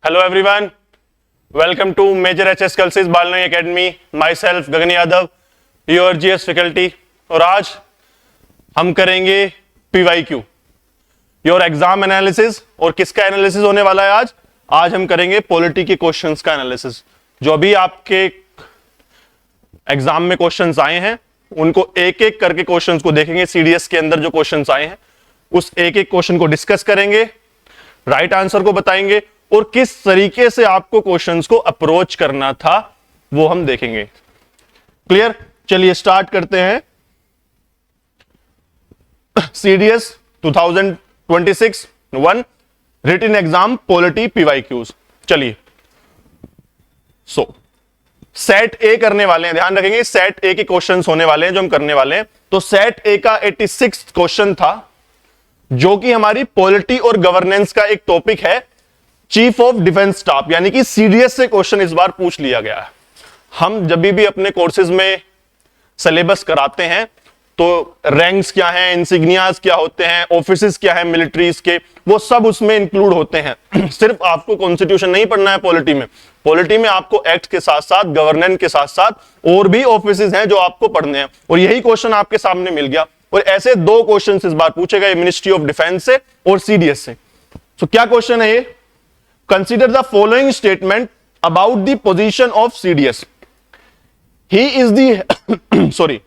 Hello everyone, welcome to Major HS Culsis Balnoi Academy. Myself Gagan Yadav, your GS faculty. और आज हम करेंगे PYQ, your exam analysis. और किसका एनालिसिस होने वाला है आज? आज हम करेंगे पॉलिटी के क्वेश्चंस का एनालिसिस. जो अभी आपके एग्जाम में क्वेश्चंस आए हैं उनको एक एक करके क्वेश्चंस को देखेंगे. सीडीएस के अंदर जो क्वेश्चंस आए हैं उस एक एक क्वेश्चन को डिस्कस करेंगे, राइट आंसर को बताएंगे और किस तरीके से आपको क्वेश्चंस को अप्रोच करना था वो हम देखेंगे. क्लियर? चलिए स्टार्ट करते हैं. CDS 2026 1 written exam polity PYQs. चलिए सेट ए करने वाले हैं. ध्यान रखेंगे सेट ए के क्वेश्चंस होने वाले हैं जो हम करने वाले हैं. तो सेट ए का 86 क्वेश्चन था जो कि हमारी पॉलिटी और गवर्नेंस का एक टॉपिक है. चीफ ऑफ डिफेंस स्टाफ यानी कि सीडीएस से क्वेश्चन इस बार पूछ लिया गया है. हम जब भी अपने कोर्सेज में सिलेबस कराते हैं तो रैंक्स क्या हैं, इंसिग्नियाज क्या होते हैं, ऑफिसेस क्या हैं मिलिट्रीज के, वो सब उसमें इंक्लूड होते हैं. सिर्फ आपको कॉन्स्टिट्यूशन नहीं पढ़ना है पॉलिटी में. पॉलिटी में आपको एक्ट के साथ साथ गवर्नेंस के साथ साथ और भी ऑफिसेस हैं जो आपको पढ़ने हैं. और यही क्वेश्चन आपके सामने मिल गया. और ऐसे दो क्वेश्चन इस बार पूछे गए, मिनिस्ट्री ऑफ डिफेंस से और सीडीएस से. तो क्या क्वेश्चन है ये? Consider the following statement about the position of CDS. He is the sorry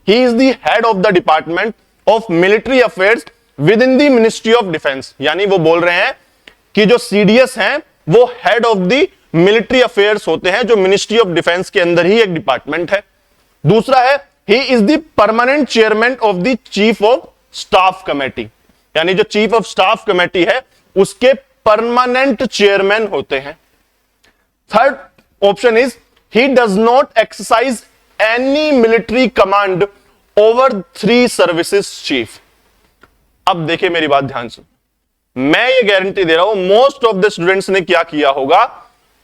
he is the head of the department of military affairs within the ministry of defense. यानी वो बोल रहे हैं कि जो सीडीएस हैं वो head of the military affairs होते हैं जो मिनिस्ट्री ऑफ डिफेंस के अंदर ही एक डिपार्टमेंट है. दूसरा है he is the permanent chairman of the chief of staff committee. यानी जो चीफ ऑफ स्टाफ कमेटी है उसके परमानेंट चेयरमैन होते हैं. Third option is he does not exercise any military command over 3 services chief. अब देखिए मेरी बात ध्यान से, मैं ये गारंटी दे रहा हूं मोस्ट ऑफ द स्टूडेंट्स ने क्या किया होगा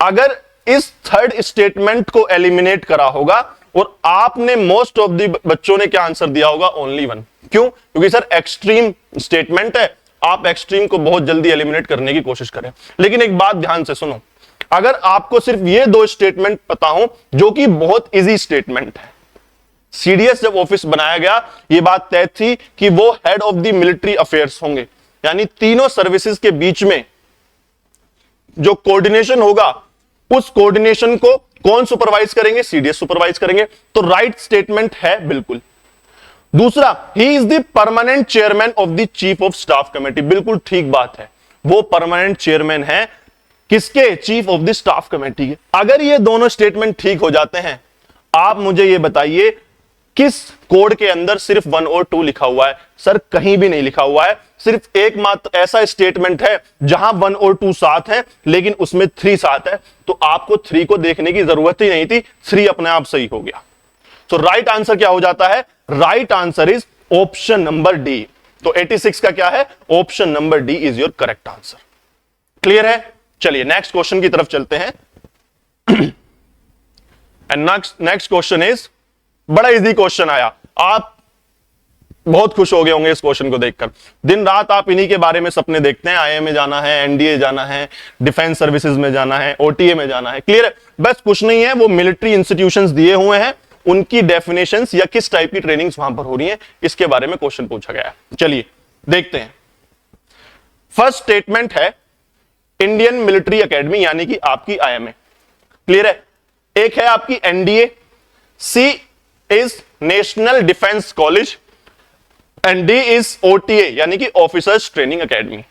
अगर इस थर्ड स्टेटमेंट को एलिमिनेट करा होगा. और आपने मोस्ट ऑफ द बच्चों ने क्या आंसर दिया होगा? ओनली 1. क्यों? क्योंकि सर एक्सट्रीम स्टेटमेंट है, आप एक्सट्रीम को बहुत जल्दी एलिमिनेट करने की कोशिश करें. लेकिन एक बात ध्यान से सुनो, अगर आपको सिर्फ ये 2 स्टेटमेंट पता हो जो कि बहुत इजी स्टेटमेंट है. सीडीएस जब ऑफिस बनाया गया ये बात तय थी कि वो head of the military affairs होंगे. यानी तीनों सर्विसेज के बीच में जो कोऑर्डिनेशन होगा उस कोऑर्डिनेशन को कौन सुपरवाइज करेंगे? सीडीएस सुपरवाइज करेंगे. तो राइट स्टेटमेंट है बिल्कुल. दूसरा, he is the permanent chairman of the chief of staff committee. बिल्कुल ठीक बात है, वो परमानेंट चेयरमैन है किसके? Chief of the staff committee के. अगर ये दोनों स्टेटमेंट ठीक हो जाते हैं, आप मुझे ये बताइए किस कोड के अंदर सिर्फ 1 और 2 लिखा हुआ है? सर कहीं भी नहीं लिखा हुआ है. सिर्फ एकमात्र ऐसा स्टेटमेंट है जहां 1 और 2 साथ है लेकिन उसमें 3 साथ है. तो आपको 3 को देखने की जरूरत ही नहीं थी, 3 अपने आप सही हो गया. तो राइट आंसर क्या हो जाता है? Right answer is option number D. तो 86 का क्या है? Option number D is your correct answer. Clear है? चलिए नेक्स्ट क्वेश्चन की तरफ चलते हैं. एंड नेक्स्ट क्वेश्चन इज बड़ा इजी क्वेश्चन आया. आप बहुत खुश हो गए होंगे इस क्वेश्चन को देखकर. दिन रात आप इन्हीं के बारे में सपने देखते हैं. आईएम में जाना है, एनडीए जाना है, डिफेंस सर्विसेज में जाना है, ओटीए में जाना है. क्लियर है? बस कुछ नहीं है, वो मिलिट्री इंस्टीट्यूशंस दिए हुए हैं, उनकी डेफिनेशंस या किस टाइप की ट्रेनिंग्स वहां पर हो रही है इसके बारे में क्वेश्चन पूछा गया है. चलिए देखते हैं. फर्स्ट स्टेटमेंट है इंडियन मिलिट्री एकेडमी यानी कि आपकी आईएमए. क्लियर है? एक है आपकी NDA, C is National defence College and D is OTA यानी कि ऑफिसर्स ट्रेनिंग एकेडमी.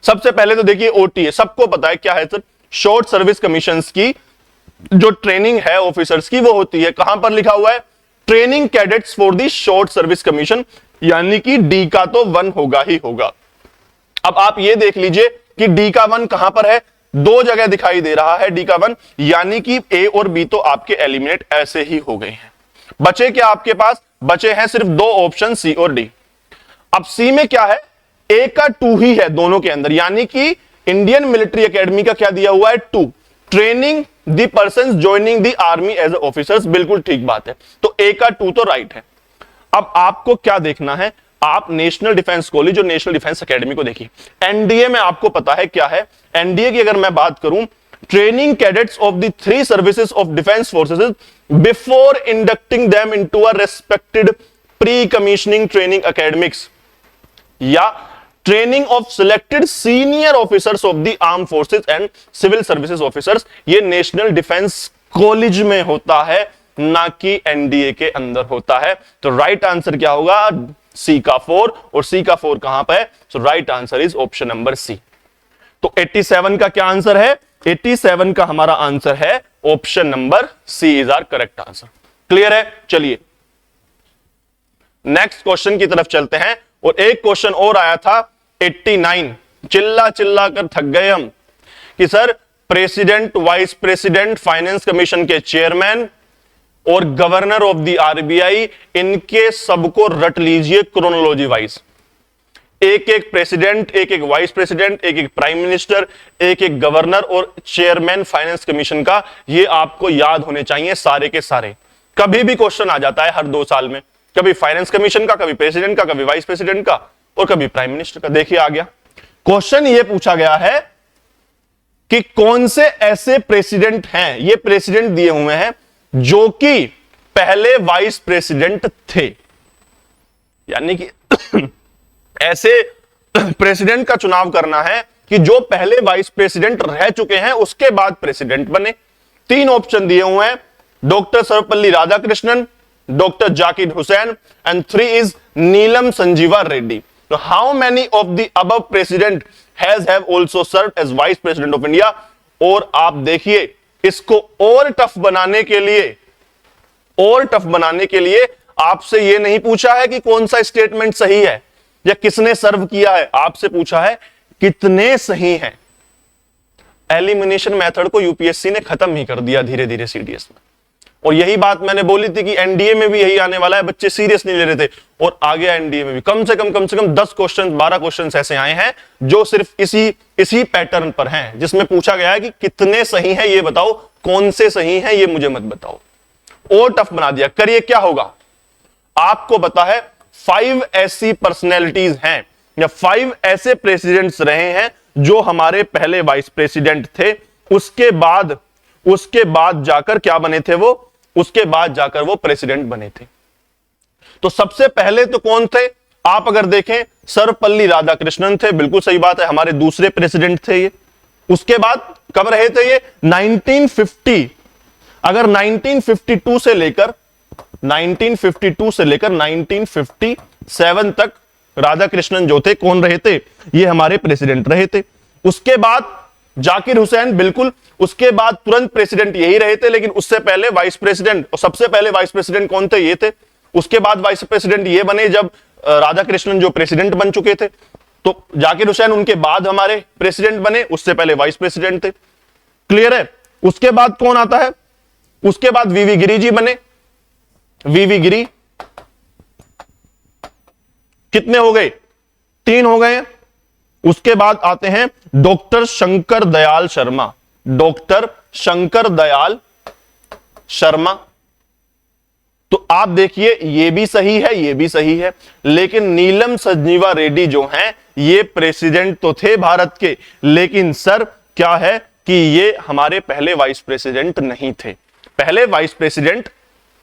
सबसे पहले तो देखिए ओटीए सबको पता है क्या है सर? शॉर्ट सर्विस कमीशंस की जो ट्रेनिंग है ऑफिसर्स की वो होती है. कहां पर लिखा हुआ है? Training cadets for the short service commission, यानी कि डी का तो 1 होगा ही होगा. अब आप ये देख लीजिए कि डी का 1 कहां पर है? 2 जगह दिखाई दे रहा है डी का 1, यानी कि ए और बी तो आपके एलिमिनेट ऐसे ही हो गए हैं. बचे क्या आपके पास? बचे हैं सिर्फ 2 ऑप्शन, सी और डी. अब सी में क्या है? ए का 2 ही है दोनों के अंदर, यानी कि इंडियन मिलिट्री एकेडमी का क्या दिया हुआ है? 2. Training the person joining the army as officers. बिल्कुल ठीक बात है. तो ए का 2 तो राइट है. अब आपको क्या देखना है? आप नेशनल डिफेंस कॉलेज और नेशनल डिफेंस एकेडमी को देखिए। एनडीए में आपको पता है क्या है, एनडीए की अगर मैं बात करूं, training cadets of the 3 services of defence forces before inducting them into a respected pre commissioning training academics या training of selected senior officers of the arm forces and civil services officers, ये national defence college में होता है, ना कि NDA के अंदर होता है। तो राइट आंसर क्या होगा, सी का 4, और सी का 4 कहां पर है, so right answer is option number C. तो 87 का क्या आंसर है, 87 का हमारा आंसर है option number C is are correct answer. Clear है? चलिए नेक्स्ट क्वेश्चन की तरफ चलते हैं। और एक क्वेश्चन और आया था 89, चिल्ला चिल्ला कर थक गए हम कि sir president, vice president, finance commission के चेयरमैन और गवर्नर ऑफ द आरबीआई, इनके सबको रट लीजिए क्रोनोलॉजी वाइज। एक एक प्रेसिडेंट, एक एक वाइस प्रेसिडेंट, एक एक प्राइम मिनिस्टर, एक एक गवर्नर और चेयरमैन फाइनेंस कमीशन का, ये आपको याद होने चाहिए सारे के सारे। कभी भी क्वेश्चन आ जाता है हर 2 साल में, कभी फाइनेंस कमीशन का, कभी प्रेसिडेंट का, कभी वाइस प्रेसिडेंट का, और कभी प्राइम मिनिस्टर का। देखिए आ गया क्वेश्चन, ये पूछा गया है कि कौन से ऐसे प्रेसिडेंट हैं, ये प्रेसिडेंट दिए हुए हैं जो कि पहले वाइस प्रेसिडेंट थे, यानी कि ऐसे प्रेसिडेंट का चुनाव करना है कि जो पहले वाइस प्रेसिडेंट रह चुके हैं उसके बाद प्रेसिडेंट बने। 3 ऑप्शन दिए हुए हैं, doctor Sarvepalli Radhakrishnan, doctor Zakir Hussain, and 3 is Neelam Sanjiva Reddy. तो how many of the above president have also served as vice president of India. और आप देखिए इसको और टफ बनाने के लिए, और टफ बनाने के लिए आपसे यह नहीं पूछा है कि कौन सा स्टेटमेंट सही है या किसने सर्व किया है, आपसे पूछा है कितने सही हैं। एलिमिनेशन मेथड को यूपीएससी ने खत्म ही कर दिया धीरे धीरे सीडीएस में, और यही बात मैंने बोली थी कि एनडीए में भी यही आने वाला है, बच्चे सीरियस नहीं ले रहे थे, और आगे एनडीए में भी कम से कम 10 क्वेश्चन, 12 क्वेश्चन ऐसे आए हैं जो सिर्फ इसी पैटर्न पर हैं, जिसमें पूछा गया है कि कितने सही हैं ये बताओ, कौन से सही हैं ये मुझे मत बताओ। और टफ बना दिया। करिए क्या होगा, आपको पता है 5 ऐसी पर्सनैलिटीज हैं या 5 ऐसे प्रेसिडेंट्स रहे हैं जो हमारे पहले वाइस प्रेसिडेंट थे, उसके बाद जाकर क्या बने थे वो, उसके बाद जाकर वो प्रेसिडेंट बने थे। तो सबसे पहले तो कौन थे, आप अगर देखें सर्वपल्ली राधाकृष्णन थे, बिल्कुल सही बात है, हमारे दूसरे प्रेसिडेंट थे ये। उसके बाद कब रहे थे ये, 1950, अगर 1952 से लेकर 1957 तक राधाकृष्णन जो थे कौन रहे थे, ये हमारे प्रेसिडेंट रहे थे। उसके बाद जाकिर हुसैन, बिल्कुल, उसके बाद तुरंत प्रेसिडेंट यही रहे थे, लेकिन उससे पहले वाइस प्रेसिडेंट, और सबसे पहले वाइस प्रेसिडेंट कौन थे, ये थे। उसके बाद वाइस प्रेसिडेंट ये बने जब राधाकृष्णन जो प्रेसिडेंट बन चुके थे, तो जाकिर हुसैन उनके बाद हमारे प्रेसिडेंट बने, उससे पहले वाइस प्रेसिडेंट थे। क्लियर है? उसके बाद कौन आता है, उसके बाद वीवी गिरी जी बने। वीवी गिरी कितने हो गए, 3 हो गए। उसके बाद आते हैं डॉक्टर शंकर दयाल शर्मा, डॉक्टर शंकर दयाल शर्मा। तो आप देखिए ये भी सही है, ये भी सही है, लेकिन नीलम संजीवा रेड्डी जो हैं ये प्रेसिडेंट तो थे भारत के, लेकिन सर क्या है कि ये हमारे पहले वाइस प्रेसिडेंट नहीं थे, पहले वाइस प्रेसिडेंट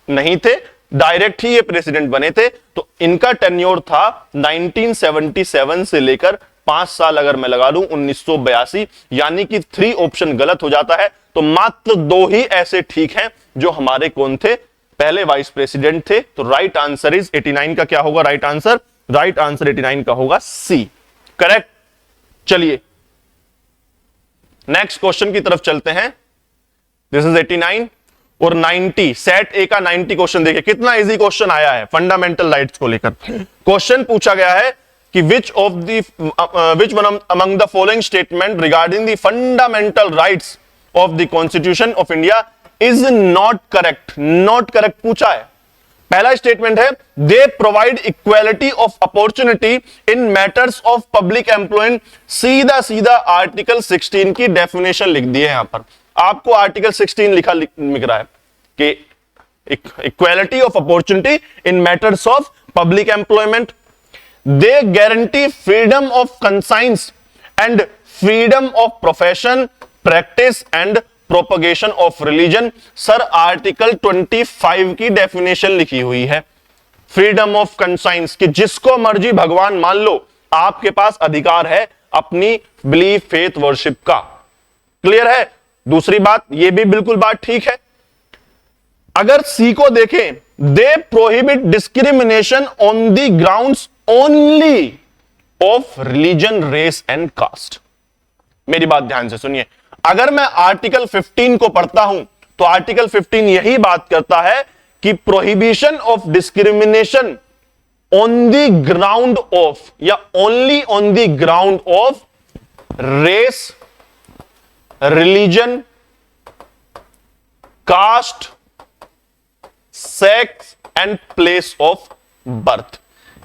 नहीं थे, डायरेक्ट ही ये प्रेसिडेंट बने थे। तो इनका टेन्योर था 1977 से लेकर 5 साल, अगर मैं लगा लूं 1982, यानी कि 3 ऑप्शन गलत हो जाता है। तो मात्र 2 ही ऐसे ठीक हैं जो हमारे कौन थे, पहले वाइस प्रेसिडेंट थे। तो राइट आंसर इज 89 का क्या होगा, राइट आंसर 89 का होगा सी, करेक्ट। चलिए नेक्स्ट क्वेश्चन की तरफ चलते हैं। दिस इज 89 और 90, सेट ए का 90 क्वेश्चन देखिए कितना इजी क्वेश्चन आया है फंडामेंटल राइट्स को लेकर। क्वेश्चन पूछा गया है कि which one among the following statement regarding the fundamental rights of the constitution of India is not correct. Not correct पूछा है। पहला स्टेटमेंट है they provide equality of opportunity in matters of public employment. सीधा सीधा article 16 की definition लिख दी है। यहां पर आपको आर्टिकल 16 लिख रहा है कि equality of opportunity in matters of public employment. They guarantee freedom of conscience and freedom of profession, practice and propagation of religion. Sir article 25 की डेफिनेशन लिखी हुई है फ्रीडम ऑफ कंसाइंस कि जिसको मर्जी भगवान मान लो, आपके पास अधिकार है अपनी बिलीफ, फेथ, वर्शिप का। क्लियर है? दूसरी बात, यह भी बिल्कुल बात ठीक है। अगर सी को देखें, they prohibit discrimination on the grounds only of religion, race and caste. मेरी बात ध्यान से सुनिए, अगर मैं आर्टिकल 15 को पढ़ता हूं तो आर्टिकल 15 यही बात करता है कि prohibition of discrimination on the ground of या only on the ground of race, religion, caste, sex and place of birth.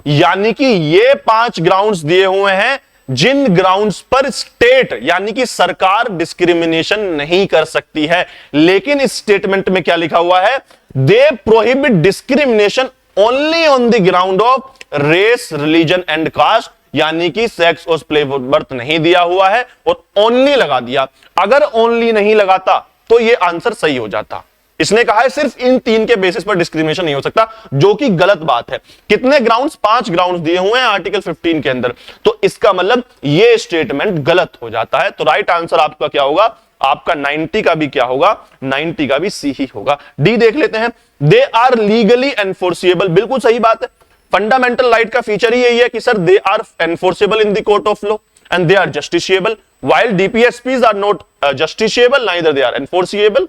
यानी कि ये 5 ग्राउंड्स दिए हुए हैं जिन ग्राउंड्स पर स्टेट यानी कि सरकार डिस्क्रिमिनेशन नहीं कर सकती है। लेकिन इस स्टेटमेंट में क्या लिखा हुआ है? They prohibit discrimination only on the ground of race, religion and caste, यानी कि सेक्स और प्लेस ऑफ बर्थ नहीं दिया हुआ है और ओनली लगा दिया। अगर ओनली नहीं लगाता तो यह आंसर सही हो जाता। इसने कहा है सिर्फ इन 3 के बेसिस पर डिस्क्रिमिनेशन नहीं हो सकता, जो कि गलत बात है। कितने ग्राउंड्स? 5 ग्राउंड्स दिए हुए हैं आर्टिकल 15 के अंदर, तो इसका मतलब यह स्टेटमेंट गलत हो जाता है। तो राइट आंसर आपका क्या होगा? आपका 90 का भी क्या होगा? 90 का भी सी ही होगा। डी देख लेते हैं, दे आर लीगली एनफोर्सिएबल। बिल्कुल सही बात है। फंडामेंटल राइट का फीचर ही यही है कि sir they are enforceable in the court of law and they are justiciable, while DPSPs are not justiciable, neither they are enforceable.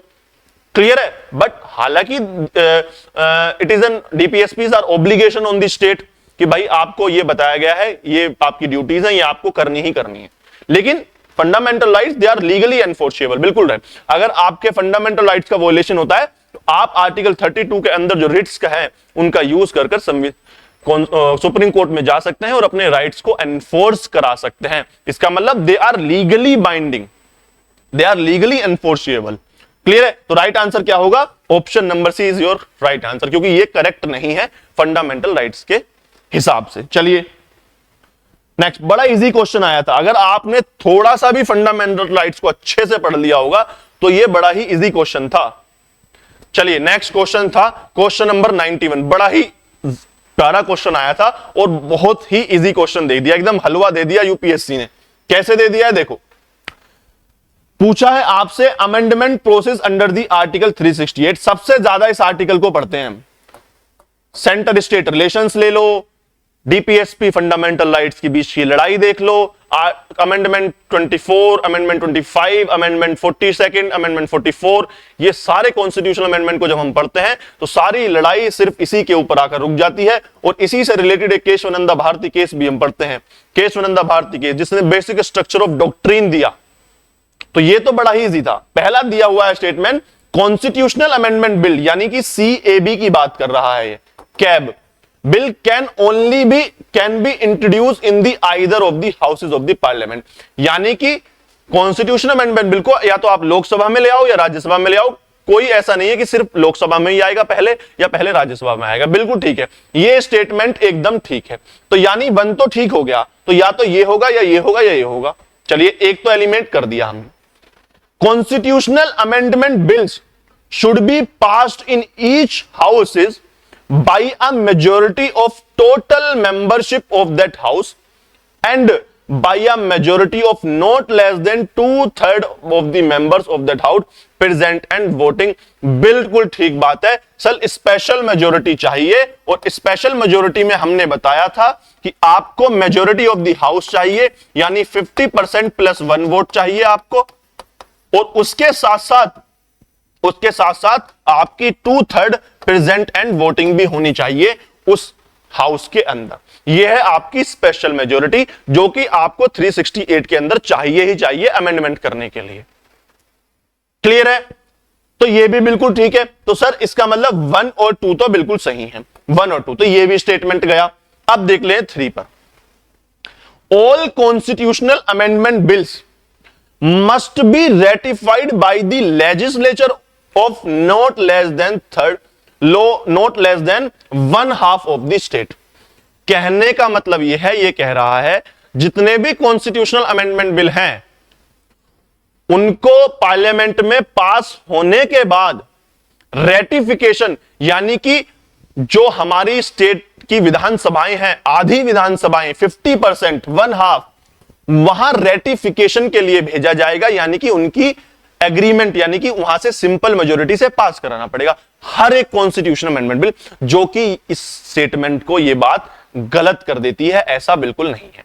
Clear है? बट हालांकि it is an DPSPs are obligation on the state कि भाई आपको ये बताया गया है, ये आपकी ड्यूटीज हैं, ये आपको करनी ही करनी है। लेकिन fundamental rights they are legally enforceable. बिल्कुल राइट। अगर आपके फंडामेंटल राइट्स का वोलेशन होता है तो आप आर्टिकल 32 के अंदर जो रिट्स का है उनका यूज कर सुप्रीम कोर्ट में जा सकते हैं और अपने राइट्स को एनफोर्स करा सकते हैं। इसका मतलब they are legally binding, they are legally enforceable. Clear है? तो राइट आंसर क्या होगा? Option number C is your right answer, क्योंकि ये करेक्ट नहीं है फंडामेंटल राइट्स के हिसाब से। चलिए नेक्स्ट, बड़ा इजी क्वेश्चन आया था। अगर आपने थोड़ा सा भी फंडामेंटल राइट्स को अच्छे से पढ़ लिया होगा तो ये बड़ा ही इजी क्वेश्चन था। चलिए नेक्स्ट क्वेश्चन था क्वेश्चन नंबर 91। बड़ा ही प्यारा क्वेश्चन आया था और बहुत ही इजी क्वेश्चन दे दिया, एकदम हलवा दे दिया यूपीएससी ने। कैसे दे दिया है देखो, पूछा है आपसे amendment process under the article 368। सबसे ज्यादा इस आर्टिकल को पढ़ते हैं हम। सेंटर स्टेट रिलेशंस ले लो, डीपीएसपी फंडामेंटल राइट्स के बीच की लड़ाई देख लो, अमेंडमेंट 24, अमेंडमेंट 25, अमेंडमेंट 42, अमेंडमेंट 44, ये सारे कॉन्स्टिट्यूशनल अमेंडमेंट को जब हम पढ़ते हैं तो सारी लड़ाई सिर्फ इसी के ऊपर आकर रुक जाती है। और इसी से रिलेटेड एक केशवानंदा भारती केस भी हम पढ़ते हैं, केशवानंदा भारती केस, जिसने बेसिक स्ट्रक्चर ऑफ डॉक्ट्रिन दिया। तो ये तो बड़ा ही इजी था। पहला दिया हुआ है स्टेटमेंट कॉन्स्टिट्यूशनल अमेंडमेंट बिल, यानी कि सीएबी की बात कर रहा है ये। Cab bill can be introduce in the either of the houses of the parliament, यानी कि कॉन्स्टिट्यूशनल अमेंडमेंट बिल को या तो आप लोकसभा में ले आओ या राज्यसभा में ले आओ। कोई ऐसा नहीं है कि सिर्फ लोकसभा में ही आएगा पहले या पहले राज्यसभा में आएगा। बिल्कुल ठीक है, ये स्टेटमेंट एकदम ठीक है। तो यानी 1 तो ठीक हो गया, तो या तो ये होगा या ये होगा या ये होगा। चलिए एक तो एलिमिनेट कर दिया हमने। Constitutional amendment bills should be passed in each houses by a majority of total membership of that house and by a majority of not less than 2/3 of the members of that house present and voting। बिल्कुल ठीक बात है sir, special majority चाहिए। और special majority में हमने बताया था कि आपको मेजोरिटी ऑफ द हाउस चाहिए, यानी 50% + 1 वोट चाहिए आपको। और उसके साथ साथ आपकी 2/3 प्रेजेंट एंड वोटिंग भी होनी चाहिए उस हाउस के अंदर। यह है आपकी स्पेशल मेजोरिटी, जो कि आपको 368 के अंदर चाहिए ही चाहिए अमेंडमेंट करने के लिए। क्लियर है? तो यह भी बिल्कुल ठीक है। तो सर इसका मतलब 1 और 2 तो बिल्कुल सही है, 1 और 2, तो यह भी स्टेटमेंट गया। अब देख लें 3 पर। All constitutional amendment bills must be ratified by the legislature of not less than 1/2 of the state। कहने का मतलब यह है, यह कह रहा है जितने भी कॉन्स्टिट्यूशनल अमेंडमेंट बिल हैं उनको पार्लियामेंट में पास होने के बाद रेटिफिकेशन, यानी कि जो हमारी स्टेट की विधानसभाएं हैं, आधी विधानसभाएं 50%, 1/2, वहां रेटिफिकेशन के लिए भेजा जाएगा, यानी कि उनकी एग्रीमेंट, यानी कि वहां से सिंपल मेजोरिटी से पास कराना पड़ेगा हर एक कॉन्स्टिट्यूशनल अमेंडमेंट बिल, जो कि इस स्टेटमेंट को यह बात गलत कर देती है। ऐसा बिल्कुल नहीं है।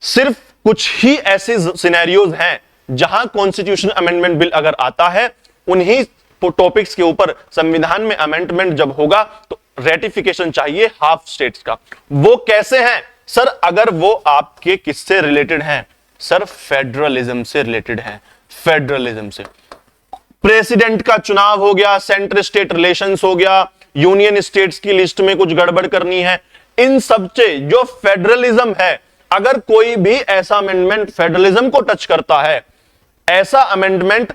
सिर्फ कुछ ही ऐसे सिनेरियोज हैं जहां कॉन्स्टिट्यूशनल अमेंडमेंट बिल अगर आता है, उन्हीं टॉपिक्स के ऊपर संविधान में अमेंडमेंट जब होगा तो रेटिफिकेशन चाहिए हाफ स्टेट्स का। वो कैसे हैं सर? अगर वो आपके किससे रिलेटेड हैं सर? फेडरलिज्म से रिलेटेड हैं। फेडरलिज्म से प्रेसिडेंट का चुनाव हो गया, सेंटर स्टेट रिलेशंस हो गया, यूनियन स्टेट्स की लिस्ट में कुछ गड़बड़ करनी है, इन सब से जो फेडरलिज्म है, अगर कोई भी ऐसा अमेंडमेंट फेडरलिज्म को टच करता है, ऐसा अमेंडमेंट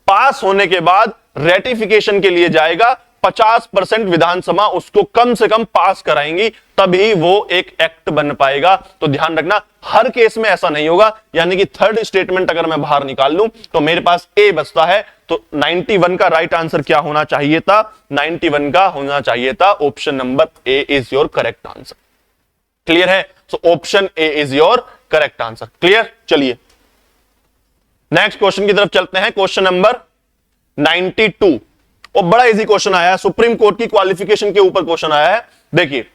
पास होने के बाद रेटिफिकेशन के लिए जाएगा, 50% विधानसभा उसको कम से कम पास कराएंगी, तभी वो एक एक्ट बन पाएगा। तो ध्यान रखना, हर केस में ऐसा नहीं होगा। यानी कि थर्ड स्टेटमेंट अगर मैं बाहर निकाल लूं तो मेरे पास ए बचता है। तो 91 का राइट आंसर क्या होना चाहिए था? 91 का होना चाहिए था option number A is your correct answer. Clear है? So option A is your correct answer. Clear? चलिए नेक्स्ट क्वेश्चन की तरफ चलते हैं। क्वेश्चन नंबर 92 और बड़ा इजी क्वेश्चन आया है, सुप्रीम कोर्ट की क्वालिफिकेशन के ऊपर क्वेश्चन आया है। देखिए,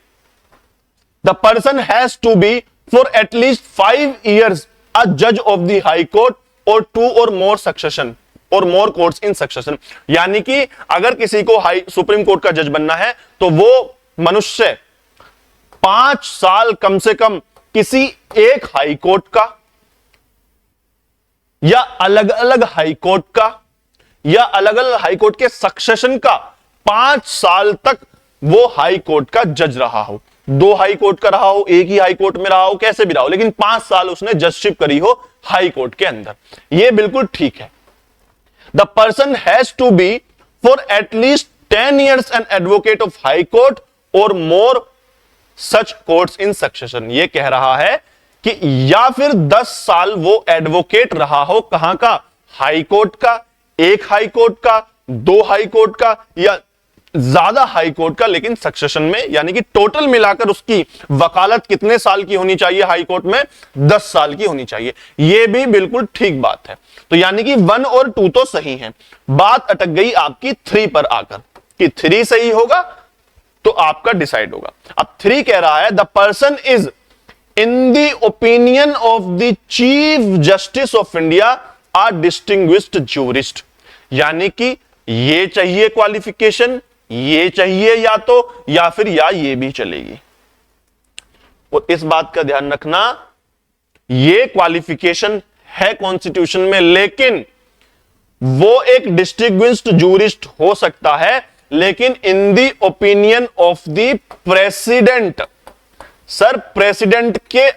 the person has to be for at least 5 years a जज ऑफ द हाई कोर्ट और 2 or more सक्सेशन और मोर कोर्ट्स इन सक्सेशन। यानी कि अगर किसी को सुप्रीम कोर्ट का जज बनना है तो वो मनुष्य 5 साल कम से कम किसी एक हाई कोर्ट का या अलग अलग हाई कोर्ट का या अलग अलग हाई कोर्ट के सक्सेशन का 5 साल तक वो हाई कोर्ट का जज रहा हो। 2 हाई कोर्ट का रहा हो, एक ही हाई कोर्ट में रहा हो, कैसे भी रहा हो, लेकिन 5 साल उसने जजशिप करी हो हाई कोर्ट के अंदर। यह बिल्कुल ठीक है। The person has to be for at least 10 years an advocate of high court और more such courts in succession. यह कह रहा है कि या फिर 10 साल वो एडवोकेट रहा हो, कहां का? हाई कोर्ट का, एक हाई कोर्ट का, 2 हाई कोर्ट का या ज्यादा हाई कोर्ट का, लेकिन सक्सेशन में, यानी कि टोटल मिलाकर उसकी वकालत कितने साल की होनी चाहिए हाई कोर्ट में? 10 साल की होनी चाहिए। यह भी बिल्कुल ठीक बात है। तो यानी कि 1 और 2 तो सही है। बात अटक गई आपकी 3 पर आकर कि 3 सही होगा तो आपका डिसाइड होगा। अब 3 कह रहा है the person is in the opinion of the chief justice of India a distinguished jurist. यानी कि ये चाहिए क्वालिफिकेशन, ये चाहिए या तो, या फिर या ये भी चलेगी। और इस बात का ध्यान रखना, ये क्वालिफिकेशन है कॉन्स्टिट्यूशन में, लेकिन वो एक डिस्टिंग्विश्ड ज्यूरिस्ट हो सकता है, लेकिन इन the opinion of the president. Sir, president के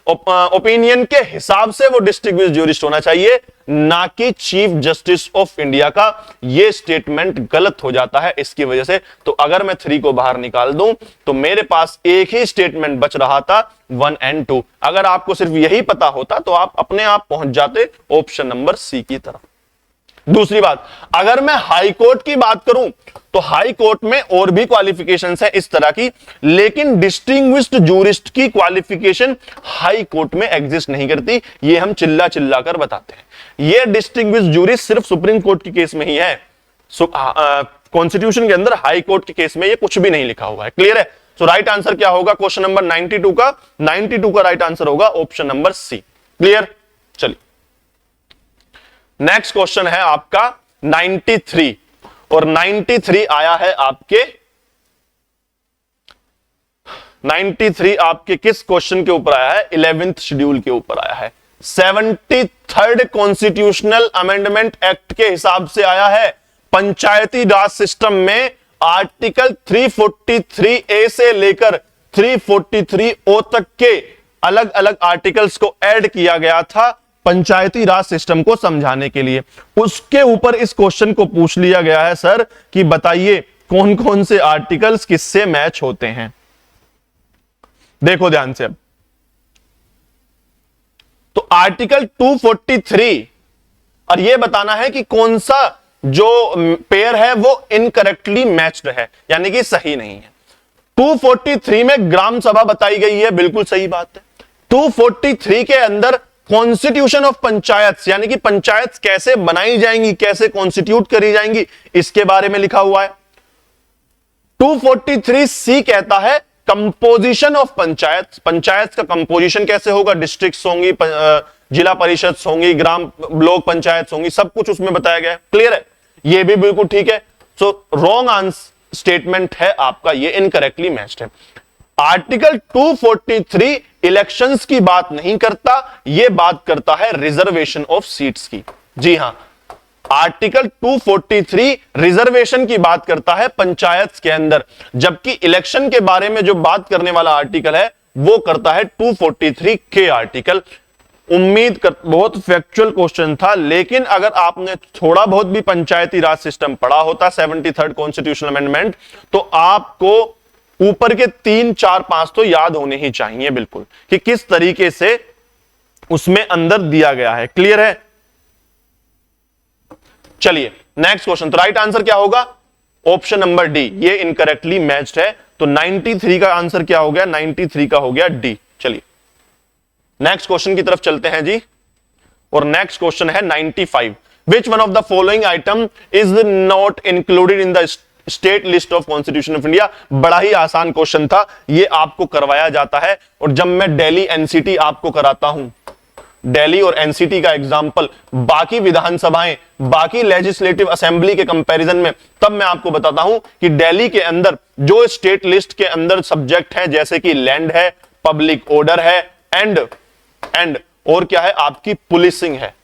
ओपिनियन के हिसाब से वो डिस्टिंग्विश्ड ज्यूरिस्ट होना चाहिए, ना कि चीफ जस्टिस ऑफ इंडिया का। ये स्टेटमेंट गलत हो जाता है इसकी वजह से। तो अगर मैं 3 को बाहर निकाल दूं तो मेरे पास एक ही स्टेटमेंट बच रहा था, 1 और 2। अगर आपको सिर्फ यही पता होता तो आप अपने आप पहुंच जाते ऑप्शन नंबर सी की तरफ। दूसरी बात, अगर मैं हाई कोर्ट की बात करूं तो हाई कोर्ट में और भी क्वालिफिकेशंस है इस तरह की, लेकिन डिस्टिंग्विश्ड ज्यूरिस्ट की क्वालिफिकेशन हाई कोर्ट में एग्जिस्ट नहीं करती। ये हम चिल्ला चिल्ला कर बताते हैं। ये डिस्टिंग्विश्ड ज्यूरिस्ट सिर्फ सुप्रीम कोर्ट के केस में ही है। कॉन्स्टिट्यूशन के अंदर हाई कोर्ट के केस में ये कुछ भी नहीं लिखा हुआ है। क्लियर है? सो राइट आंसर क्या होगा क्वेश्चन नंबर 92 का? 92 का राइट आंसर होगा ऑप्शन नंबर सी। क्लियर? चलिए नेक्स्ट क्वेश्चन है आपका 93 और 93 आया है आपके 93 आपके किस क्वेश्चन के ऊपर आया है? 11th शेड्यूल के ऊपर आया है। 73rd कॉन्स्टिट्यूशनल अमेंडमेंट एक्ट के हिसाब से आया है। पंचायती राज सिस्टम में आर्टिकल 343A से लेकर 343O तक के अलग अलग आर्टिकल्स को ऐड किया गया था पंचायती राज सिस्टम को समझाने के लिए। उसके ऊपर इस क्वेश्चन को पूछ लिया गया है सर कि बताइए कौन कौन से आर्टिकल्स किससे मैच होते हैं। देखो ध्यान से अब, तो आर्टिकल 243 और यह बताना है कि कौन सा जो पेयर है वो इनकरेक्टली मैच्ड है, यानी कि सही नहीं है। 243 में ग्राम सभा बताई गई है, बिल्कुल सही बात है। 243 के अंदर कॉन्स्टिट्यूशन ऑफ पंचायत, यानी कि पंचायत कैसे बनाई जाएंगी, कैसे कॉन्स्टिट्यूट करी जाएंगी, इसके बारे में लिखा हुआ है। 243C कहता है कंपोजिशन ऑफ पंचायत, पंचायत का कंपोजिशन कैसे होगा, डिस्ट्रिक्ट्स होंगी, जिला परिषद होंगी, ग्राम ब्लॉक पंचायत होंगी, सब कुछ उसमें बताया गया है। क्लियर है, ये भी बिल्कुल ठीक है। सो रॉन्ग आंसर स्टेटमेंट है आपका, ये इनकरेक्टली मैच्ड है। आर्टिकल 243 इलेक्शंस की बात नहीं करता, यह बात करता है रिजर्वेशन ऑफ सीट्स की। जी हां, आर्टिकल 243 रिजर्वेशन की बात करता है पंचायत के अंदर, जबकि इलेक्शन के बारे में जो बात करने वाला आर्टिकल है वो करता है 243 के आर्टिकल। उम्मीद कर, बहुत फैक्चुअल क्वेश्चन था, लेकिन अगर आपने थोड़ा बहुत भी पंचायती राज सिस्टम पढ़ा होता, 73rd कॉन्स्टिट्यूशनल अमेंडमेंट, तो आपको ऊपर के 3, 4, 5 तो याद होने ही चाहिए बिल्कुल, कि किस तरीके से उसमें अंदर दिया गया है। क्लियर है? चलिए नेक्स्ट क्वेश्चन। तो राइट आंसर क्या होगा? ऑप्शन नंबर डी, ये इनकरेक्टली मैच्ड है। तो 93 का आंसर क्या हो गया? 93 का हो गया डी। चलिए नेक्स्ट क्वेश्चन की तरफ चलते हैं जी, और नेक्स्ट क्वेश्चन है 95। Which one of the following item is not included in the state list of constitution of India? बड़ा ही आसान क्वेश्चन था, ये आपको करवाया जाता है, और जब मैं दिल्ली एनसीटी आपको कराता हूं, दिल्ली और एनसीटी का एग्जाम्पल बाकी विधानसभाएं, बाकी लेजिस्लेटिव असेंबली के कंपैरिजन में, तब मैं आपको बताता हूं कि दिल्ली के अंदर जो स्टेट लिस्ट के अंदर सब्जेक्ट हैं, जैसे कि लैंड है, पब्लिक ऑर्डर है, एंड और क्या है, आपकी पुलिसिंग है,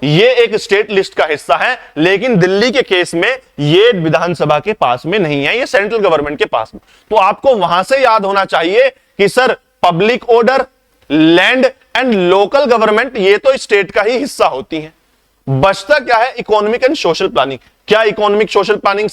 ये एक स्टेट लिस्ट का हिस्सा है। लेकिन दिल्ली के केस में ये विधानसभा के पास में नहीं है, ये सेंट्रल गवर्नमेंट के पास में। तो आपको वहां से याद होना चाहिए कि sir public order, land and local government, ये तो स्टेट का ही हिस्सा होती हैं। बचता क्या है? Economic and social planning. क्या इकोनॉमिक सोशल प्लानिंग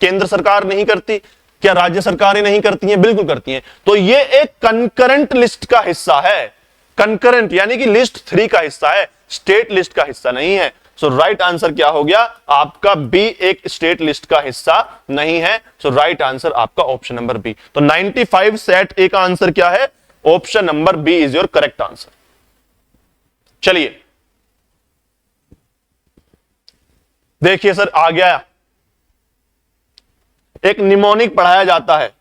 केंद्र सरकार नहीं करती? क्या राज्य सरकारें नहीं करती हैं? बिल्कुल करती हैं। तो ये एक कंकरेंट लिस्ट का हिस्सा है, कंकरेंट यानी कि लिस्ट 3 का हिस्सा है, स्टेट लिस्ट का हिस्सा नहीं है। सो राइट आंसर क्या हो गया आपका? बी एक स्टेट लिस्ट का हिस्सा नहीं है। सो राइट आंसर आपका ऑप्शन नंबर बी। तो 95 सेट ए का आंसर क्या है? Option number B is your correct answer. चलिए देखिए सर, आ गया, एक निमोनिक पढ़ाया जाता है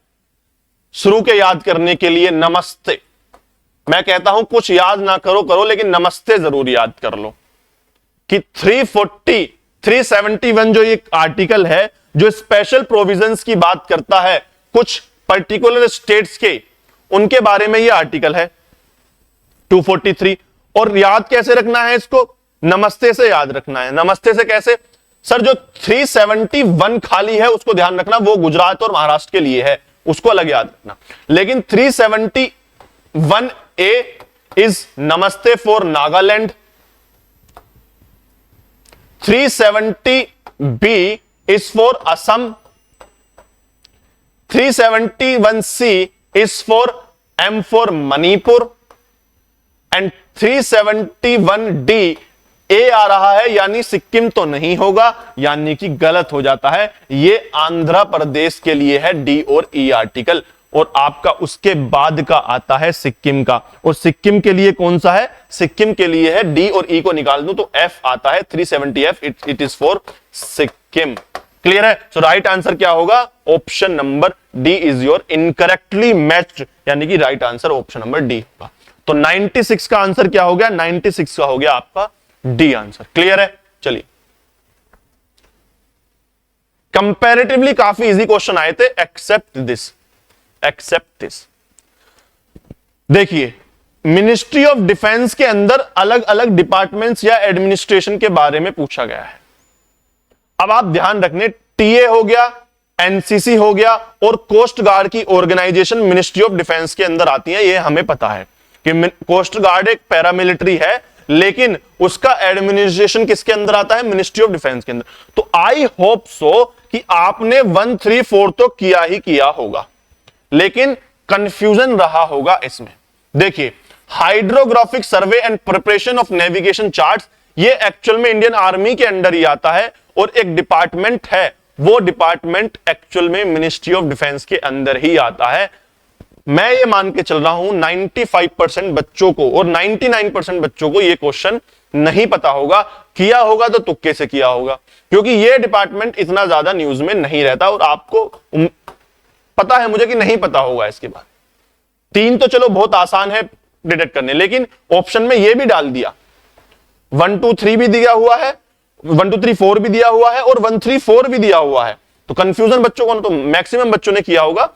शुरू के याद करने के लिए, नमस्ते। मैं कहता हूं कुछ याद ना करो, लेकिन नमस्ते जरूर याद कर लो कि 371 जो एक आर्टिकल है जो स्पेशल प्रोविजंस की बात करता है, कुछ पर्टिकुलर स्टेट्स के, उनके बारे में यह आर्टिकल है 243। और याद कैसे रखना है इसको? नमस्ते से याद रखना है। नमस्ते से कैसे सर? जो 371 खाली है उसको ध्यान रखना, वो गुजरात और महाराष्ट्र के लिए है, उसको अलग याद रखना। लेकिन 371A इज नमस्ते for Nagaland, 370B is for Assam, 371C is for M for Manipur, and 371D ए आ रहा है, यानी सिक्किम तो नहीं होगा, यानी कि गलत हो जाता है। ये आंध्र प्रदेश के लिए है डी और ई आर्टिकल, और आपका उसके बाद का आता है सिक्किम का। और सिक्किम के लिए कौन सा है? सिक्किम के लिए है डी, और ई को निकाल दूं तो एफ आता है, 370F, it is for Sikkim. Clear है? सो राइट आंसर क्या होगा? Option number D is your incorrectly matched, यानी कि right answer option number D होगा। तो 96 का आंसर क्या हो गया? 96 का हो गया आपका डी आंसर। क्लियर है? चलिए कंपैरेटिवली काफी इजी क्वेश्चन आए थे, एक्सेप्ट दिस। देखिए मिनिस्ट्री ऑफ डिफेंस के अंदर अलग अलग डिपार्टमेंट्स या एडमिनिस्ट्रेशन के बारे में पूछा गया है। अब आप ध्यान रखने, टीए हो गया, एनसीसी हो गया, और कोस्ट गार्ड की ऑर्गेनाइजेशन मिनिस्ट्री ऑफ डिफेंस के अंदर आती है। ये हमें पता है कि कोस्ट गार्ड एक पैरामिलिट्री है, लेकिन उसका एडमिनिस्ट्रेशन किसके अंदर आता है? मिनिस्ट्री ऑफ डिफेंस के अंदर। तो आई होप सो कि आपने 1, 3, 4 तो किया ही किया होगा, लेकिन कंफ्यूजन रहा होगा इसमें। देखिए, hydrographic survey and preparation of navigation charts, ये एक्चुअल में इंडियन आर्मी के अंडर ही आता है और एक डिपार्टमेंट है, वो डिपार्टमेंट एक्चुअल में मिनिस्ट्री ऑफ डिफेंस के अंदर ही आता है। मैं ये मान के चल रहा हूं 95% बच्चों को और 99% बच्चों को ये क्वेश्चन नहीं पता होगा, किया होगा तो तुक्के से किया होगा, क्योंकि ये डिपार्टमेंट इतना ज्यादा न्यूज में नहीं रहता और आपको पता है मुझे कि नहीं पता होगा इसके बाद। 3 तो चलो बहुत आसान है डिटेक्ट करने, लेकिन ऑप्शन में ये भी डाल दिया, 1 2 3 भी दिया हुआ है, 1 2 3 4 भी दिया हुआ है और 1 3 4 भी दिया हुआ है, तो कंफ्यूजन बच्चों को, तो मैक्सिमम बच्चों ने किया होगा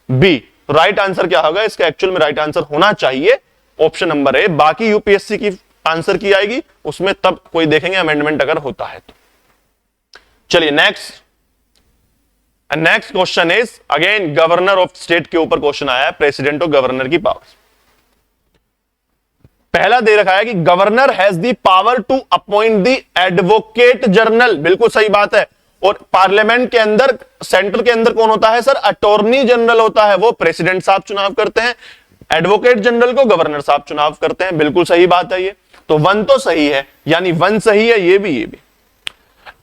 बी। राइट आंसर क्या होगा इसका? एक्चुअल में राइट आंसर होना चाहिए ऑप्शन नंबर ए। बाकी यूपीएससी की आंसर की आएगी उसमें तब कोई देखेंगे अमेंडमेंट अगर होता है तो। चलिए next question is again governor of state के ऊपर क्वेश्चन आया है, प्रेसिडेंट और गवर्नर की पावर्स। पहला दे रखा है कि governor has the power to appoint the advocate general, बिल्कुल सही बात है। और पार्लियामेंट के अंदर, सेंटर के अंदर कौन होता है सर? अटॉर्नी जनरल होता है, वो प्रेसिडेंट साहब चुनाव करते हैं। एडवोकेट जनरल को गवर्नर साहब चुनाव करते हैं, बिल्कुल सही बात है ये। तो 1 तो सही है, यानी 1 सही है, ये भी।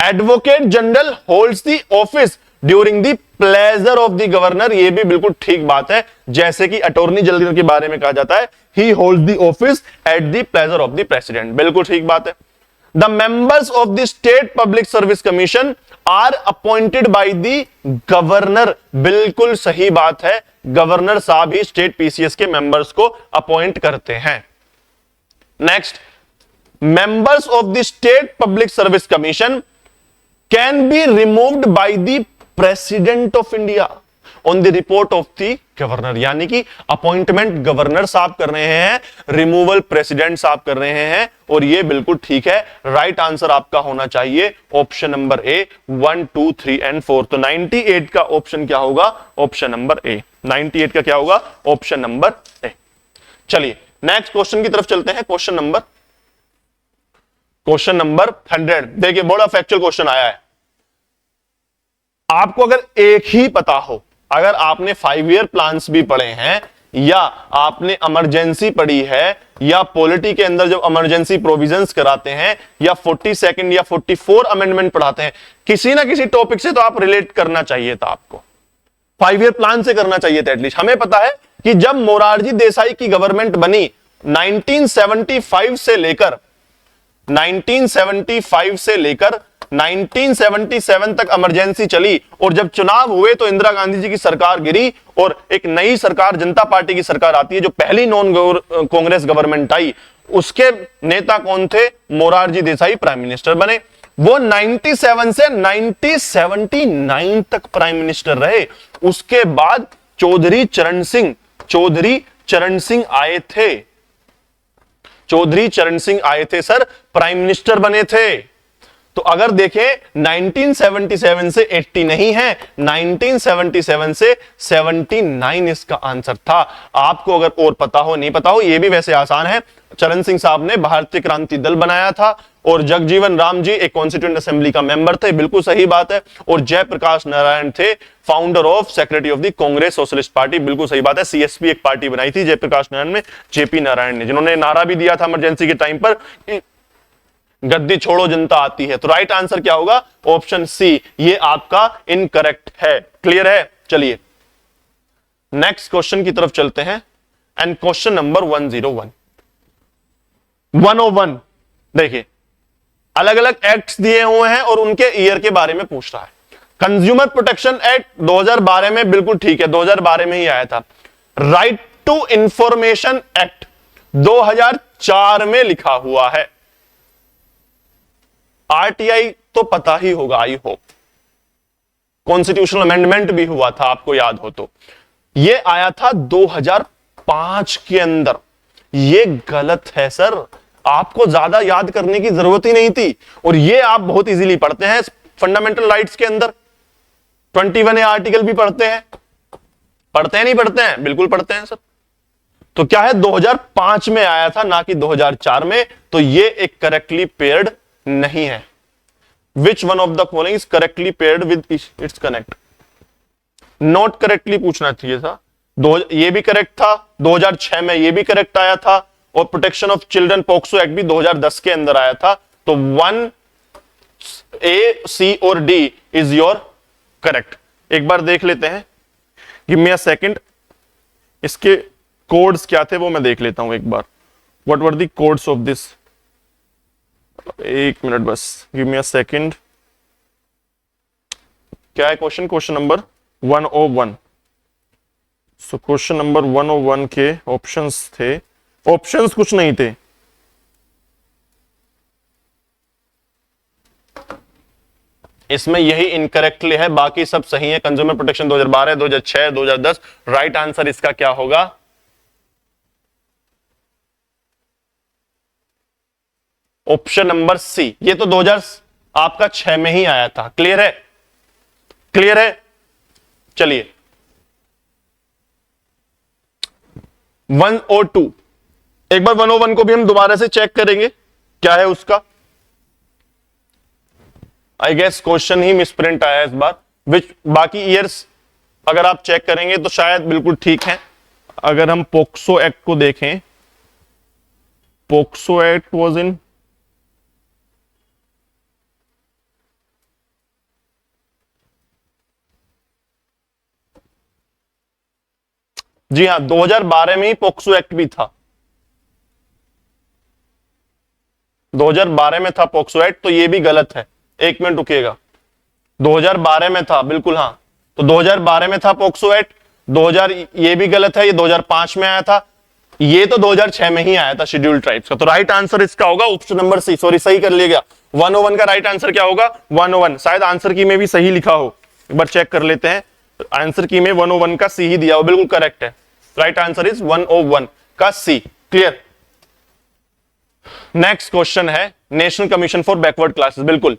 Advocate general holds the office during the pleasure of the governor, ये भी बिल्कुल ठीक बात है। जैसे कि अटॉर्नी जनरल के बारे में कहा जाता है, he holds the office at the pleasure of the president, बिल्कुल ठीक बात है। The members of the state public service commission are appointed by the governor, बिल्कुल सही बात है। गवर्नर साहब ही स्टेट पीसीएस के मेंबर्स को अपॉइंट करते हैं। Next, members of the state public service commission can be removed by the president of India on the report of the governor, यानी कि अपॉइंटमेंट गवर्नर साहब कर रहे हैं, रिमूवल प्रेसिडेंट साहब कर रहे हैं, और ये बिल्कुल ठीक है। राइट आंसर आपका होना चाहिए ऑप्शन नंबर ए, 1 2 3 एंड 4। तो 98 का ऑप्शन क्या होगा? ऑप्शन नंबर ए। 98 का क्या होगा? ऑप्शन नंबर ए। चलिए नेक्स्ट क्वेश्चन की तरफ चलते हैं। Question number 100। देखिए बड़ा फैक्चुअल क्वेश्चन आया है। आपको अगर एक ही पता हो, अगर आपने 5 ईयर प्लान्स भी पढ़े हैं, या आपने इमरजेंसी पढ़ी है, या पॉलिटी के अंदर जब इमरजेंसी प्रोविजंस कराते हैं, या 42nd या 44 अमेंडमेंट पढ़ाते हैं, किसी ना किसी टॉपिक से तो आप रिलेट करना चाहिए था। आपको 5 ईयर प्लान से करना चाहिए था एटलीस्ट। हमें पता है कि जब मोरारजी देसाई की गवर्नमेंट बनी 1975 से लेकर 1977 तक इमरजेंसी चली, और जब चुनाव हुए तो इंदिरा गांधी जी की सरकार गिरी और एक नई सरकार, जनता पार्टी की सरकार आती है, जो पहली नॉन कांग्रेस गवर्नमेंट आई। उसके नेता कौन थे? मोरारजी देसाई प्राइम मिनिस्टर बने। वो 97 से 1979 तक प्राइम मिनिस्टर रहे। उसके बाद चौधरी चरण सिंह आए थे। चौधरी चरण सिंह आए थे सर, प्राइम मिनिस्टर बने थे। तो अगर देखें 1977 से 80 नहीं है, 1977 से 79 इसका आंसर था। आपको अगर और पता हो, नहीं पता हो, ये भी वैसे आसान है। चरण सिंह साहब ने भारतीय क्रांति दल बनाया था, और जगजीवन राम जी एक कॉन्स्टिट्यूएंट असेंबली का मेंबर थे, बिल्कुल सही बात है। और जयप्रकाश नारायण थे founder of secretary of the Congress socialist party, बिल्कुल सही बात है। सीएसपी एक पार्टी बनाई थी जयप्रकाश नारायण में, जेपी नारायण ने, जिन्होंने नारा भी दिया था इमरजेंसी के टाइम पर, गद्दी छोड़ो जनता आती है। तो राइट आंसर क्या होगा? ऑप्शन सी, ये आपका इनकरेक्ट है। क्लियर है? चलिए नेक्स्ट क्वेश्चन की तरफ चलते हैं। And question number 101। देखिए अलग अलग एक्ट्स दिए हुए हैं और उनके ईयर के बारे में पूछ रहा है। कंज्यूमर प्रोटेक्शन एक्ट 2012 में, बिल्कुल ठीक है, 2012 में ही आया था। राइट टू इंफॉर्मेशन एक्ट 2004 में लिखा हुआ है। आरटीआई तो पता ही होगा, आई होप। कॉन्स्टिट्यूशनल अमेंडमेंट भी हुआ था, आपको याद हो तो। ये आया था 2005 के अंदर। ये गलत है सर, आपको ज्यादा याद करने की जरूरत ही नहीं थी, और ये आप बहुत इजीली पढ़ते हैं फंडामेंटल राइट्स के अंदर। 21A आर्टिकल भी पढ़ते हैं नहीं पढ़ते हैं? बिल्कुल पढ़ते हैं सर। तो क्या है, 2005 में आया था, ना कि 2004 में। तो ये एक करेक्टली पेयर्ड नहीं है। Which one of the following is correctly paired with its connect? Not correctly पूछना चाहिए था, ये भी करेक्ट था, 2006 में ये भी करेक्ट आया था, और protection of children POCSO act भी 2010 के अंदर आया था। तो 1 A, C और D इज योर करेक्ट। एक बार देख लेते हैं, गिव मी अ सेकंड, इसके कोड्स क्या थे वो मैं देख लेता हूं एक बार। What were the codes of this, एक मिनट बस, गिव मी अ सेकंड। क्या है question? Question number 101। So question number 101 के ऑप्शंस थे, ऑप्शंस कुछ नहीं थे, इसमें यही इनकरेक्टली है, बाकी सब सही है। Consumer protection 2012, 2006, 2010। राइट आंसर इसका क्या होगा? Option number C. ये तो 2006 में ही आया था। क्लियर है? क्लियर है? चलिए 102, एक बार 101 को भी हम दोबारा से चेक करेंगे क्या है उसका। आई गेस क्वेश्चन ही मिसप्रिंट आया इस बार, विच बाकी ईयर्स अगर आप चेक करेंगे तो शायद बिल्कुल ठीक है। अगर हम पोक्सो एक्ट को देखें, पोक्सो एक्ट वाज इन जी हाँ 2012 में ही पोक्सो एक्ट भी था, 2012 में था पोक्सो एक्ट, तो ये भी गलत है। एक मिनट रुकिएगा, 2012 में था बिल्कुल, हाँ तो 2012 में था पोक्सो एक्ट, 2000 ये भी गलत है, ये 2005 में आया था, ये तो 2006 में ही आया था शेड्यूल्ड ट्राइब्स का। तो राइट आंसर इसका होगा ऑप्शन नंबर सी। सॉरी, सही कर लिया गया। 101 का राइट आंसर क्या होगा? 101। शायद आंसर की में भी सही लिखा हो, एक बार चेक कर लेते हैं। आंसर की में 101 का सी ही दिया हो, बिल्कुल करेक्ट है। राइट आंसर इज 101 का सी। क्लियर? नेक्स्ट क्वेश्चन है national commission for backward classes. बिल्कुल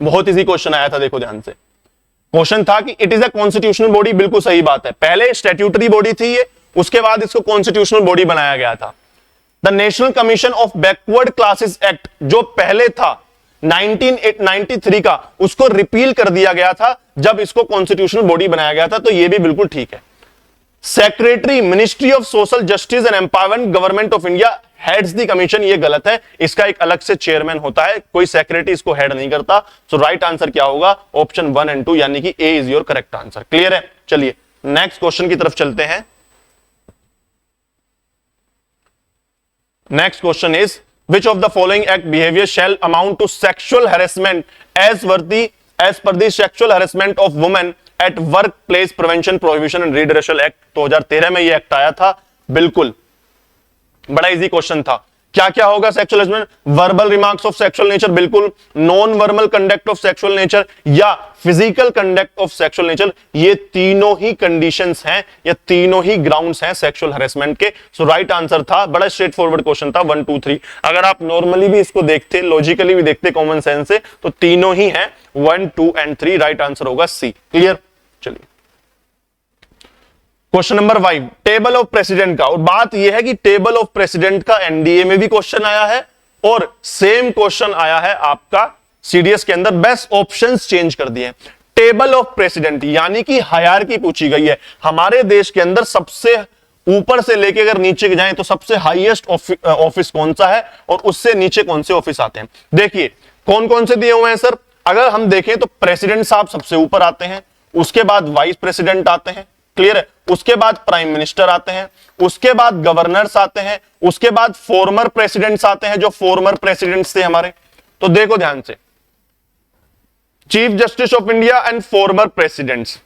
बहुत इजी क्वेश्चन आया था, देखो ध्यान से। क्वेश्चन था कि it is a constitutional body. बिल्कुल सही बात है, पहले स्टैट्यूटरी बॉडी थी ये, उसके बाद इसको कॉन्स्टिट्यूशनल बॉडी बनाया गया था। The national commission of backward classes act जो पहले था 1993 का, उसको रिपील कर दिया गया था जब इसको कॉन्स्टिट्यूशनल बॉडी बनाया गया था। तो ये भी बिल्कुल ठीक है। Secretary ministry of social justice and empowerment government of India heads the commission, ये गलत है। इसका एक अलग से चेयरमैन होता है, कोई सेक्रेटरी इसको हेड नहीं करता। सो राइट आंसर क्या होगा? ऑप्शन 1 एंड 2, यानी कि A is your correct answer. Clear है? चलिए नेक्स्ट क्वेश्चन की तरफ चलते हैं। Next question is which of the following act behavior shall amount to sexual harassment as per the sexual harassment of women at workplace prevention prohibition and redressal act। 2013 में ये act आया था। बिल्कुल बड़ा इजी क्वेश्चन था। क्या क्या होगा sexual harassment? Verbal remarks of sexual nature, बिल्कुल, non verbal conduct of sexual nature या physical conduct of sexual nature. ये तीनों ही कंडीशंस हैं, ये तीनों ही ग्राउंड्स हैं सेक्सुअल हरेसमेंट के। सो राइट आंसर था, बड़ा स्ट्रेट फॉरवर्ड क्वेश्चन था, 1 2 3। अगर आप नॉर्मली भी इसको देखते, लॉजिकली भी देखते, कॉमन सेंस से, तो तीनों ही हैं 1 2 एंड 3। राइट आंसर होगा सी। क्लियर? चलिए question number 5, table of president का। और बात यह है कि टेबल ऑफ प्रेसिडेंट का एनडीए में भी क्वेश्चन आया है और सेम क्वेश्चन आया है आपका सीडीएस के अंदर, बेस्ट ऑप्शंस चेंज कर दिए। टेबल ऑफ प्रेसिडेंट यानी कि हायरार्की पूछी गई है। हमारे देश के अंदर सबसे ऊपर से लेके अगर नीचे जाएं तो सबसे हाईएस्ट ऑफिस कौन सा है और उससे नीचे कौन से ऑफिस आते हैं। देखिए कौन कौन से दिए हुए हैं सर। अगर हम देखें तो प्रेसिडेंट साहब सबसे ऊपर आते हैं, उसके बाद वाइस प्रेसिडेंट आते हैं। क्लियर है? उसके बाद प्राइम मिनिस्टर आते हैं, उसके बाद गवर्नर्स आते हैं, उसके बाद फॉर्मर प्रेसिडेंट्स आते हैं, जो फॉर्मर प्रेसिडेंट्स थे हमारे। तो देखो ध्यान से, chief justice of India and former presidents.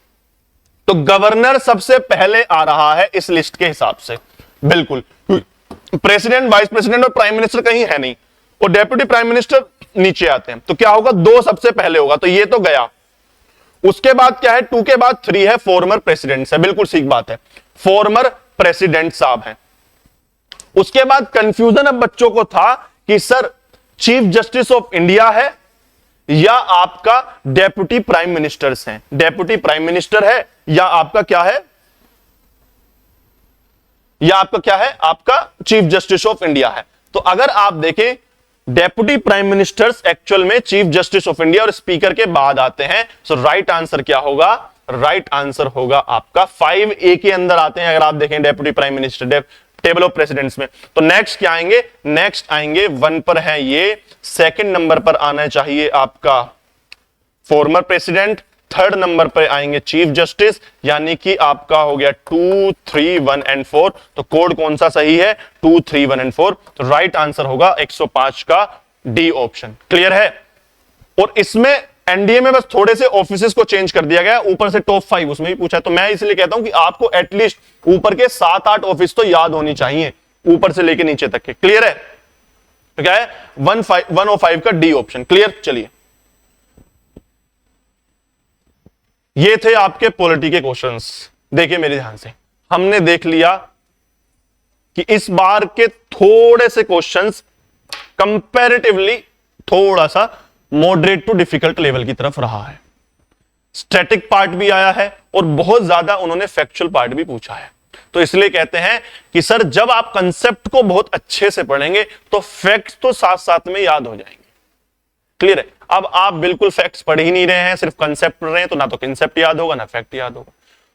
तो गवर्नर सबसे पहले आ रहा है इस लिस्ट के हिसाब से। बिल्कुल, प्रेसिडेंट, वाइस प्रेसिडेंट और प्राइम मिनिस्टर कहीं है नहीं, और डेप्यूटी प्राइम मिनिस्टर नीचे आते हैं। तो क्या होगा? 2 सबसे पहले होगा, तो ये तो गया। उसके बाद क्या है? 2 के बाद 3 है, फॉर्मर प्रेसिडेंट्स है। बिल्कुल ठीक बात है, फॉर्मर प्रेसिडेंट साहब हैं। उसके बाद कंफ्यूजन अब बच्चों को था कि sir chief justice of India है या आपका डेप्यूटी प्राइम मिनिस्टर्स हैं। डेप्यूटी प्राइम मिनिस्टर है या आपका क्या है, या आपका क्या है, आपका चीफ जस्टिस ऑफ इंडिया है। तो अगर आप देखें डेप्यूटी प्राइम मिनिस्टर्स एक्चुअल में चीफ जस्टिस ऑफ इंडिया और स्पीकर के बाद आते हैं। सो राइट आंसर क्या होगा? राइट आंसर होगा आपका 5A के अंदर आते हैं। अगर आप देखें deputy prime minister table of presidents में, तो नेक्स्ट क्या आएंगे, नेक्स्ट आएंगे 1 पर है ये, सेकंड नंबर पर आना चाहिए आपका फॉर्मर प्रेसिडेंट, थर्ड नंबर पर आएंगे चीफ जस्टिस, यानी कि आपका हो गया 2, 3, 1 एंड 4। तो कोड कौन सा सही है, 2, 3, 1 एंड 4। तो राइट आंसर होगा 105 का डी ऑप्शन। क्लियर है। और इसमें एनडीए में बस थोड़े से ऑफिसेस को चेंज कर दिया गया, ऊपर से टॉप 5 उसमें भी पूछा है। तो मैं इसलिए कहता हूं कि आपको एटलीस्ट ऊपर के 7-8 ऑफिस तो याद होनी चाहिए, ऊपर से लेके नीचे तक के। क्लियर है। तो क्या है 105 का डी ऑप्शन। क्लियर। चलिए, ये थे आपके पॉलिटी के क्वेश्चंस। देखिए मेरे ध्यान से, हमने देख लिया कि इस बार के थोड़े से क्वेश्चंस कंपैरेटिवली थोड़ा सा मॉडरेट टू डिफिकल्ट लेवल की तरफ रहा है। स्टैटिक पार्ट भी आया है और बहुत ज्यादा उन्होंने फैक्चुअल पार्ट भी पूछा है। तो इसलिए कहते हैं कि सर जब आप कंसेप्ट को बहुत अच्छे से पढ़ेंगे तो फैक्ट्स तो साथ साथ में याद हो जाएंगे। क्लियर है। अब आप बिल्कुल फैक्ट्स पढ़ ही नहीं रहे हैं, सिर्फ कंसेप्ट पढ़ रहे हैं, तो ना तो कंसेप्ट याद होगा ना फैक्ट याद होगा।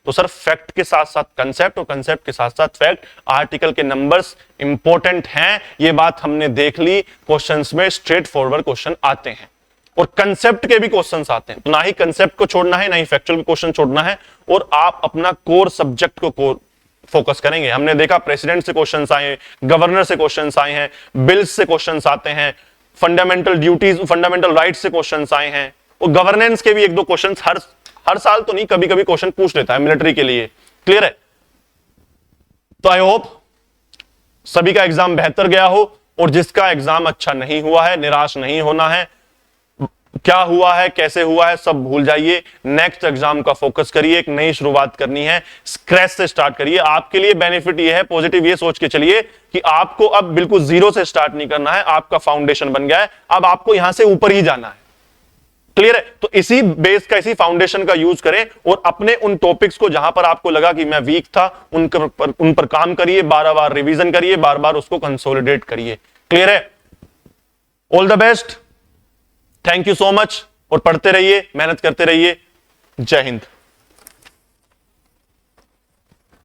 तो सर फैक्ट के साथ साथ कंसेप्ट और कंसेप्ट के साथ साथ फैक्ट, आर्टिकल के नंबर्स इंपॉर्टेंट हैं, ये बात हमने देख ली। क्वेश्चंस में स्ट्रेट फॉरवर्ड क्वेश्चन आते हैं और कंसेप्ट के भी क्वेश्चंस आते हैं। तो ना ही कंसेप्ट को छोड़ना है, ना ही फैक्चुअल के क्वेश्चन छोड़ना है, और आप अपना कोर सब्जेक्ट को कोर फोकस करेंगे। हमने देखा प्रेसिडेंट से क्वेश्चंस आए, गवर्नर से क्वेश्चंस आए हैं, बिल्स से क्वेश्चंस आते हैं, फंडामेंटल ड्यूटीज, फंडामेंटल राइट्स से क्वेश्चंस आए हैं, और गवर्नेंस के भी 1-2 क्वेश्चंस हर साल तो नहीं, कभी कभी क्वेश्चन पूछ लेता है मिलिट्री के लिए। क्लियर है। तो आई होप सभी का एग्जाम बेहतर गया हो, और जिसका एग्जाम अच्छा नहीं हुआ है निराश नहीं होना है। क्या हुआ है, कैसे हुआ है, सब भूल जाइए। नेक्स्ट एग्जाम का फोकस करिए, एक नई शुरुआत करनी है, स्क्रैच से स्टार्ट करिए। आपके लिए बेनिफिट ये है, पॉजिटिव ये सोच के चलिए कि आपको अब बिल्कुल जीरो से स्टार्ट नहीं करना है, आपका फाउंडेशन बन गया है, अब आपको यहां से ऊपर ही जाना है। क्लियर है। तो इसी बेस का, इसी फाउंडेशन का यूज करें, और अपने उन टॉपिक्स को जहां पर आपको लगा कि मैं वीक था उन पर काम करिए, बार-बार रिवीजन करिए, बार-बार उसको कंसोलिडेट करिए। क्लियर है। All the best, thank you so much, और पढ़ते रहिए, मेहनत करते रहिए। जय हिंद।